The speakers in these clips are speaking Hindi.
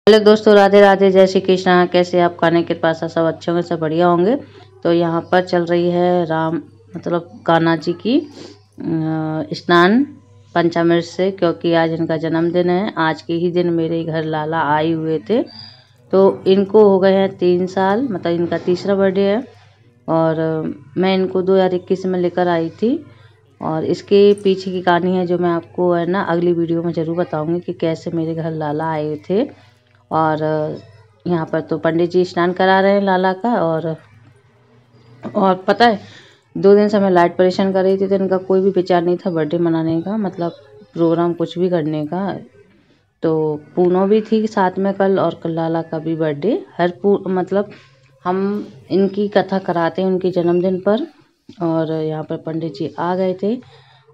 हेलो दोस्तों, राधे राधे, जय श्री कृष्णा। कैसे आप? खाने के पास सब अच्छे होंगे, सब बढ़िया होंगे। तो यहाँ पर चल रही है राम मतलब कान्हा जी की स्नान पंचामृत से, क्योंकि आज इनका जन्मदिन है। आज के ही दिन मेरे घर लाला आए हुए थे, तो इनको हो गए हैं 3 साल, मतलब इनका तीसरा बर्थडे है। और मैं इनको 2021 में लेकर आई थी। और इसके पीछे की कहानी है जो मैं आपको है ना अगली वीडियो में ज़रूर बताऊंगी कि कैसे मेरे घर लाला आए थे। और यहाँ पर तो पंडित जी स्नान करा रहे हैं लाला का। और पता है, 2 दिन से मैं लाइट परेशान कर रही थी, तो इनका कोई भी विचार नहीं था बर्थडे मनाने का, मतलब प्रोग्राम कुछ भी करने का। तो पूनो भी थी साथ में कल, और कल लाला का भी बर्थडे। मतलब हम इनकी कथा कराते हैं उनके जन्मदिन पर। और यहाँ पर पंडित जी आ गए थे,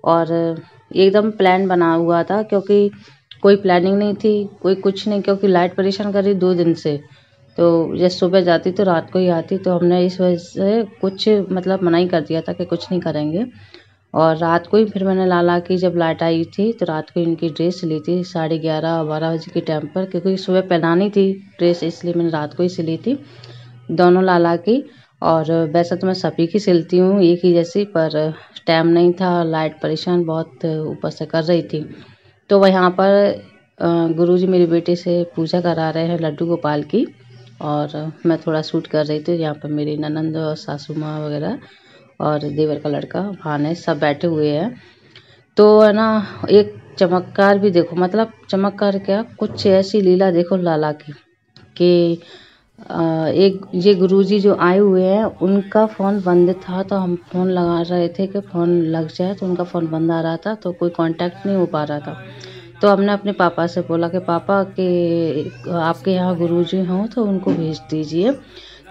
और एकदम प्लान बना हुआ था, क्योंकि कोई प्लानिंग नहीं थी, कोई कुछ नहीं, क्योंकि लाइट परेशान कर रही 2 दिन से। तो जैसे सुबह जाती तो रात को ही आती, तो हमने इस वजह से कुछ मतलब मना ही कर दिया था कि कुछ नहीं करेंगे। और रात को ही फिर मैंने लाला की जब लाइट आई थी, तो रात को इनकी ड्रेस ली थी 11:30-12 बजे के टाइम पर, क्योंकि सुबह पहनानी थी ड्रेस, इसलिए मैंने रात को ही सिली थी दोनों लाला की। और वैसे तो मैं सभी की सिलती हूँ एक ही जैसी, पर टाइम नहीं था, लाइट परेशान बहुत ऊपर से कर रही थी। तो वह यहाँ पर गुरुजी मेरे बेटे से पूजा करा रहे हैं लड्डू गोपाल की, और मैं थोड़ा शूट कर रही थी। यहाँ पर मेरी ननंद और सासू माँ वगैरह और देवर का लड़का भाने सब बैठे हुए हैं। तो है ना, एक चमत्कार भी देखो, मतलब चमत्कार क्या, कुछ ऐसी लीला देखो लाला की कि एक ये गुरुजी जो आए हुए हैं उनका फ़ोन बंद था, तो हम फ़ोन लगा रहे थे कि फ़ोन लग जाए, तो उनका फ़ोन बंद आ रहा था, तो कोई कांटेक्ट नहीं हो पा रहा था। तो हमने अपने पापा से बोला कि पापा के आपके यहाँ गुरुजी हों तो उनको भेज दीजिए।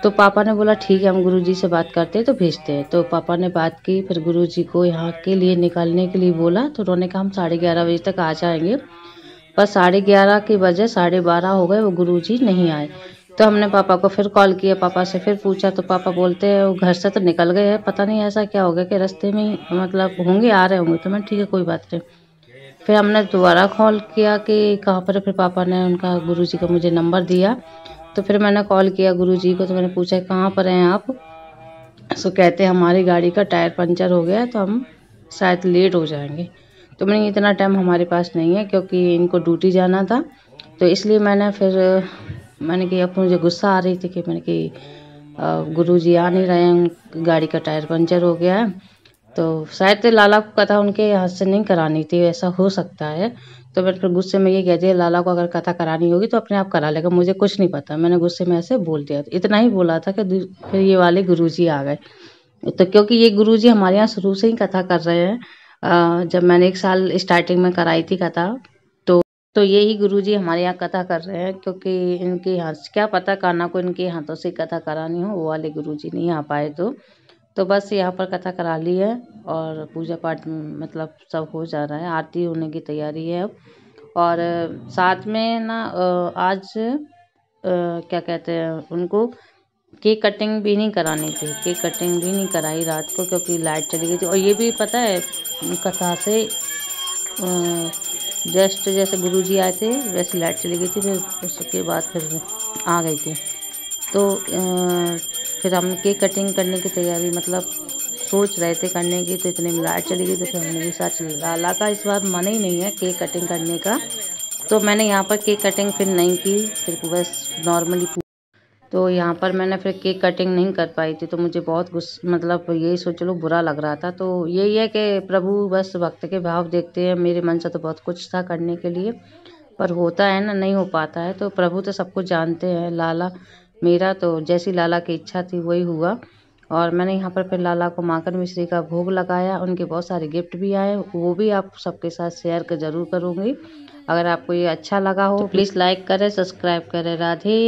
तो पापा ने बोला ठीक है, हम गुरुजी से बात करते हैं तो भेजते हैं। तो पापा ने बात की, फिर गुरुजी को यहाँ के लिए निकलने के लिए बोला, तो उन्होंने कहा हम 11:30 बजे तक आ जाएंगे। पर 11:30 के बजे 12:30 हो गए, वो गुरुजी नहीं आए। तो हमने पापा को फिर कॉल किया, पापा से फिर पूछा, तो पापा बोलते हैं वो घर से तो निकल गए हैं, पता नहीं ऐसा क्या हो गया कि रास्ते में मतलब होंगे, आ रहे होंगे। तो मैं ठीक है, कोई बात नहीं। फिर हमने दोबारा कॉल किया कि कहाँ पर है, फिर पापा ने उनका गुरुजी का मुझे नंबर दिया। तो फिर मैंने कॉल किया गुरुजी को, तो मैंने पूछा कहाँ पर हैं आप। सो कहते हमारी गाड़ी का टायर पंचर हो गया है, तो हम शायद लेट हो जाएंगे। तो मैंने इतना टाइम हमारे पास नहीं है, क्योंकि इनको ड्यूटी जाना था। तो इसलिए मैंने कि अब मुझे गुस्सा आ रही थी कि मैंने कि गुरुजी आ नहीं रहे हैं, गाड़ी का टायर पंचर हो गया है। तो शायद लाला को कथा उनके हाथ से नहीं करानी थी, ऐसा हो सकता है। तो मैंने फिर गुस्से में ये कह दिया, लाला को अगर कथा करानी होगी तो अपने आप करा लेगा, मुझे कुछ नहीं पता। मैंने गुस्से में ऐसे बोल दिया, इतना ही बोला था कि फिर ये वाले गुरुजी आ गए। तो क्योंकि ये गुरुजी हमारे यहाँ शुरू से ही कथा कर रहे हैं, जब मैंने 1 साल स्टार्टिंग में कराई थी कथा, तो यही गुरुजी हमारे यहाँ कथा कर रहे हैं। क्योंकि इनके यहाँ से क्या पता, कान्हा को इनके हाथों से कथा करानी हो, वो वाले गुरुजी नहीं आ पाए। तो बस यहाँ पर कथा करा ली है, और पूजा पाठ मतलब सब हो जा रहा है, आरती होने की तैयारी है अब। और साथ में ना आज क्या कहते हैं उनको, केक कटिंग भी नहीं करानी थी, केक कटिंग भी नहीं कराई रात को, क्योंकि लाइट चली गई थी। और ये भी पता है, कथा से जस्ट जैसे गुरुजी आए थे वैसे लाइट चली गई थी, फिर उसके बाद फिर आ गई थी। तो फिर हम केक कटिंग करने की तैयारी मतलब सोच रहे थे करने की, तो इतने में लाइट चली गई। तो फिर हमने भी सच, लाला का इस बार मन ही नहीं है केक कटिंग करने का, तो मैंने यहाँ पर केक कटिंग फिर नहीं की, फिर बस नॉर्मली। तो यहाँ पर मैंने फिर केक कटिंग नहीं कर पाई थी, तो मुझे बहुत मतलब यही सोच लो बुरा लग रहा था। तो यही है कि प्रभु बस भक्त के भाव देखते हैं। मेरे मन से तो बहुत कुछ था करने के लिए, पर होता है ना, नहीं हो पाता है। तो प्रभु तो सब कुछ जानते हैं। लाला मेरा तो जैसी लाला की इच्छा थी वही हुआ। और मैंने यहाँ पर फिर लाला को माखन मिश्री का भोग लगाया, उनके बहुत सारे गिफ्ट भी आए, वो भी आप सबके साथ शेयर ज़रूर करूँगी। अगर आपको ये अच्छा लगा हो तो प्लीज़ लाइक करें, सब्सक्राइब करें। राधे।